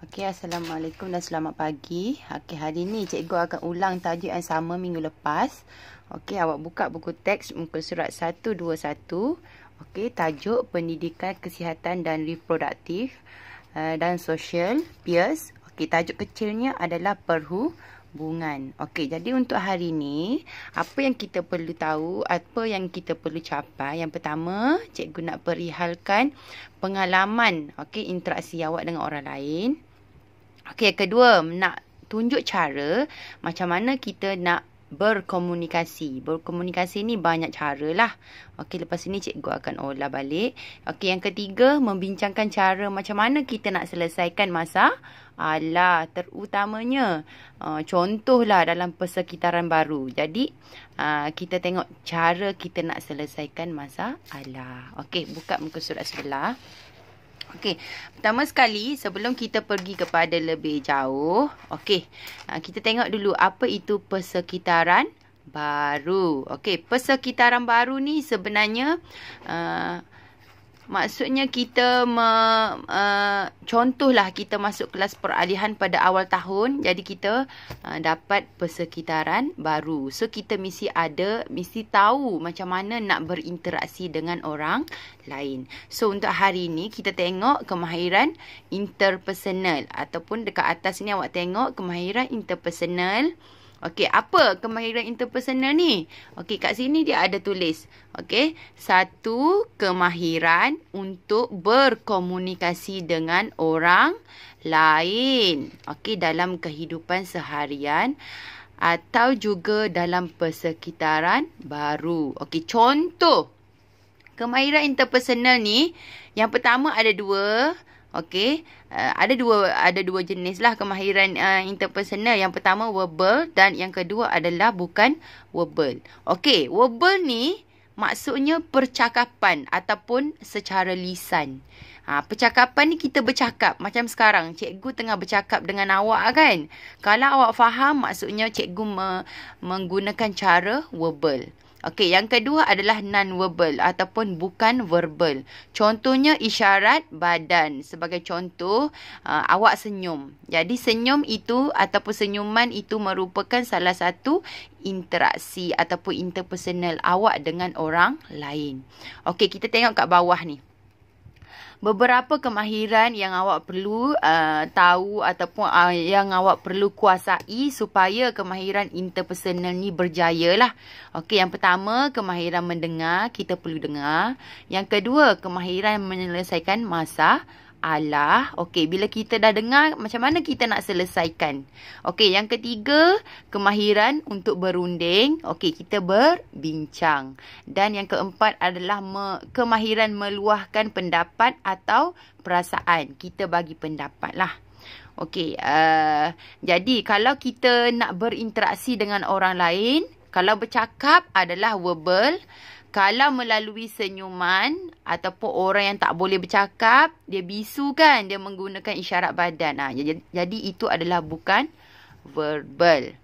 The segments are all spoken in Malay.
Okey, Assalamualaikum dan selamat pagi. Okey, hari ni cikgu akan ulang tajuk yang sama minggu lepas. Okey, awak buka buku teks muka surat 121. Okey, tajuk pendidikan kesihatan dan reproduktif dan sosial, peers. Okey, tajuk kecilnya adalah perhubungan. Okey, jadi untuk hari ni, apa yang kita perlu tahu, apa yang kita perlu capai. Yang pertama, cikgu nak perihalkan pengalaman, okey, interaksi awak dengan orang lain. Okey, yang kedua, nak tunjuk cara macam mana kita nak berkomunikasi. Berkomunikasi ni banyak cara lah. Okey, lepas ini cikgu akan olah balik. Okey, yang ketiga, membincangkan cara macam mana kita nak selesaikan masalah. Terutamanya, contohlah dalam persekitaran baru. Jadi, kita tengok cara kita nak selesaikan masalah. Okey, buka muka surat sebelah. Okey, pertama sekali sebelum kita pergi kepada lebih jauh, okey, kita tengok dulu apa itu persekitaran baru. Okey, persekitaran baru ni sebenarnya maksudnya kita contohlah kita masuk kelas peralihan pada awal tahun, jadi kita dapat persekitaran baru. So kita mesti tahu macam mana nak berinteraksi dengan orang lain. So untuk hari ni kita tengok kemahiran interpersonal, ataupun dekat atas ni awak tengok kemahiran interpersonal. Okey, apa kemahiran interpersonal ni? Okey, kat sini dia ada tulis. Okey, satu, kemahiran untuk berkomunikasi dengan orang lain. Okey, dalam kehidupan seharian atau juga dalam persekitaran baru. Okey, contoh kemahiran interpersonal ni, yang pertama ada dua. Okey, ada dua jenis lah kemahiran interpersonal. Yang pertama verbal dan yang kedua adalah bukan verbal. Okey, verbal ni maksudnya percakapan ataupun secara lisan. Percakapan ni kita bercakap. Macam sekarang, cikgu tengah bercakap dengan awak kan. Kalau awak faham, maksudnya cikgu menggunakan cara verbal. Okey, yang kedua adalah non-verbal ataupun bukan verbal. Contohnya isyarat badan. Sebagai contoh, awak senyum. Jadi senyum itu ataupun senyuman itu merupakan salah satu interaksi ataupun interpersonal awak dengan orang lain. Okey, kita tengok kat bawah ni. Beberapa kemahiran yang awak perlu tahu ataupun yang awak perlu kuasai supaya kemahiran interpersonal ni berjaya lah. Okey, yang pertama, kemahiran mendengar, kita perlu dengar. Yang kedua, kemahiran menyelesaikan masalah. Okey, bila kita dah dengar, macam mana kita nak selesaikan? Okey, yang ketiga, kemahiran untuk berunding. Okey, kita berbincang. Dan yang keempat adalah kemahiran meluahkan pendapat atau perasaan. Kita bagi pendapat lah. Okey, jadi kalau kita nak berinteraksi dengan orang lain, kalau bercakap adalah verbal. Kalau melalui senyuman ataupun orang yang tak boleh bercakap, dia bisu kan, dia menggunakan isyarat badan. Jadi itu adalah bukan verbal.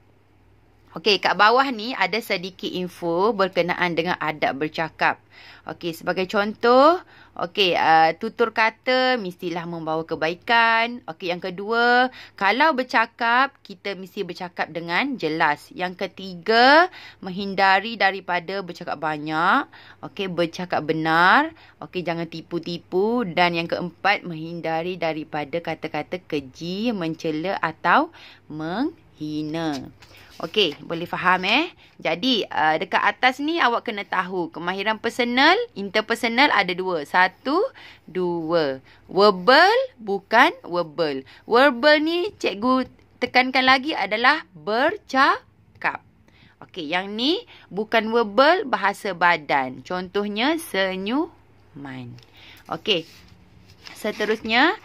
Okey, kat bawah ni ada sedikit info berkenaan dengan adab bercakap. Okey, sebagai contoh, okey, tutur kata mestilah membawa kebaikan. Okey, yang kedua, kalau bercakap, kita mesti bercakap dengan jelas. Yang ketiga, menghindari daripada bercakap banyak. Okey, bercakap benar. Okey, jangan tipu-tipu. Dan yang keempat, menghindari daripada kata-kata keji, mencela atau menghina. Okey, boleh faham Jadi, dekat atas ni awak kena tahu kemahiran personal, interpersonal ada dua. Satu, dua. Verbal, bukan verbal. Verbal ni cikgu tekankan lagi adalah bercakap. Okey, yang ni bukan verbal, bahasa badan. Contohnya senyuman. Okey. Seterusnya,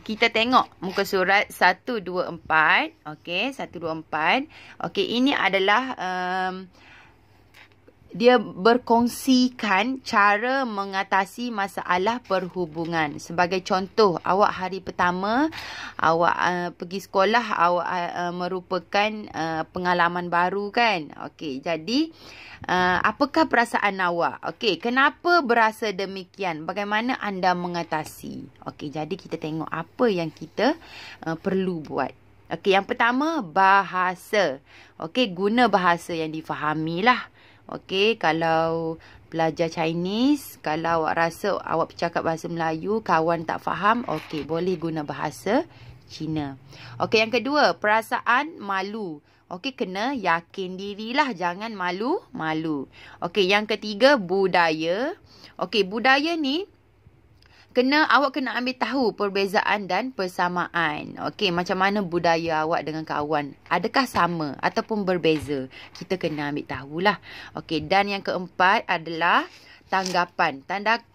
kita tengok muka surat 124. Okey, 124. Okey, ini adalah dia berkongsikan cara mengatasi masalah perhubungan. Sebagai contoh, awak hari pertama, awak pergi sekolah, awak merupakan pengalaman baru kan? Okey, jadi apakah perasaan awak? Okey, kenapa berasa demikian? Bagaimana anda mengatasi? Okey, jadi kita tengok apa yang kita perlu buat. Okey, yang pertama, bahasa. Okey, guna bahasa yang difahami lah. Okey, kalau belajar Chinese, kalau awak rasa awak bercakap bahasa Melayu, kawan tak faham, okey, boleh guna bahasa Cina. Okey, yang kedua, perasaan malu. Okey, kena yakin dirilah, jangan malu-malu. Okey, yang ketiga, budaya. Okey, budaya ni awak kena ambil tahu perbezaan dan persamaan. Okey, macam mana budaya awak dengan kawan? Adakah sama ataupun berbeza? Kita kena ambil tahulah. Okey, dan yang keempat adalah tanggapan.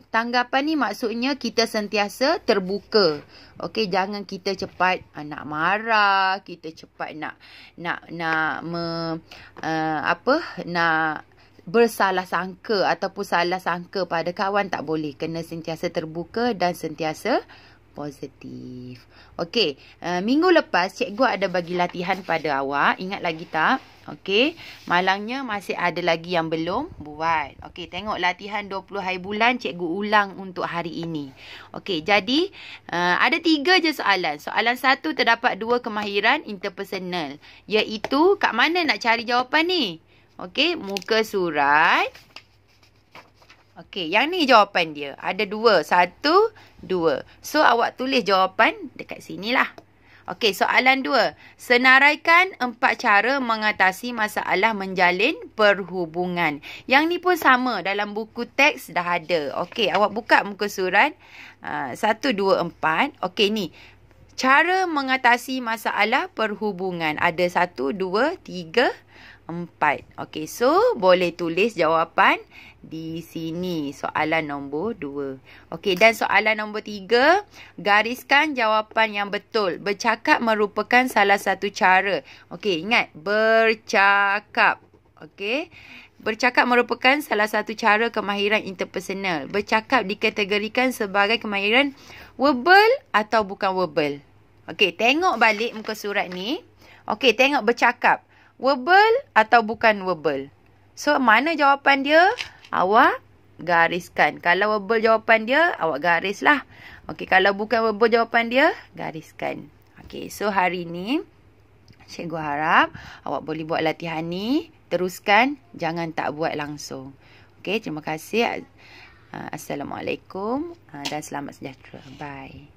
Tanggapan ni maksudnya kita sentiasa terbuka. Okey, jangan kita cepat nak marah, kita cepat nak bersalah sangka ataupun salah sangka pada kawan, tak boleh. Kena sentiasa terbuka dan sentiasa positif. Okey, minggu lepas cikgu ada bagi latihan pada awak. Ingat lagi tak? Okey, malangnya masih ada lagi yang belum buat. Okey, tengok latihan 20 hari bulan cikgu ulang untuk hari ini. Okey, jadi ada 3 je soalan. Soalan 1 terdapat 2 kemahiran interpersonal. Iaitu kat mana nak cari jawapan ni? Okey, muka surat. Okey, yang ni jawapan dia. Ada 2. 1, 2. So, awak tulis jawapan dekat sini lah. Okey, soalan 2. Senaraikan 4 cara mengatasi masalah menjalin perhubungan. Yang ni pun sama. Dalam buku teks dah ada. Okey, awak buka muka surat. 1, 2, 4. Okey, ni. Cara mengatasi masalah perhubungan. Ada 1, 2, 3, 4. Okey, so boleh tulis jawapan di sini. Soalan nombor 2. Okey, dan soalan nombor 3. Gariskan jawapan yang betul. Bercakap merupakan salah satu cara. Okey, ingat. Bercakap. Okey. Bercakap merupakan salah satu cara kemahiran interpersonal. Bercakap dikategorikan sebagai kemahiran verbal atau bukan verbal. Okey, tengok balik muka surat ni. Okey, tengok bercakap. Verbal atau bukan verbal. So, mana jawapan dia? Awak gariskan. Kalau verbal jawapan dia, awak garislah. Okey, kalau bukan verbal jawapan dia, gariskan. Okey, so hari ni, cikgu harap awak boleh buat latihan ni. Teruskan, jangan tak buat langsung. Okey, terima kasih. Assalamualaikum dan selamat sejahtera. Bye.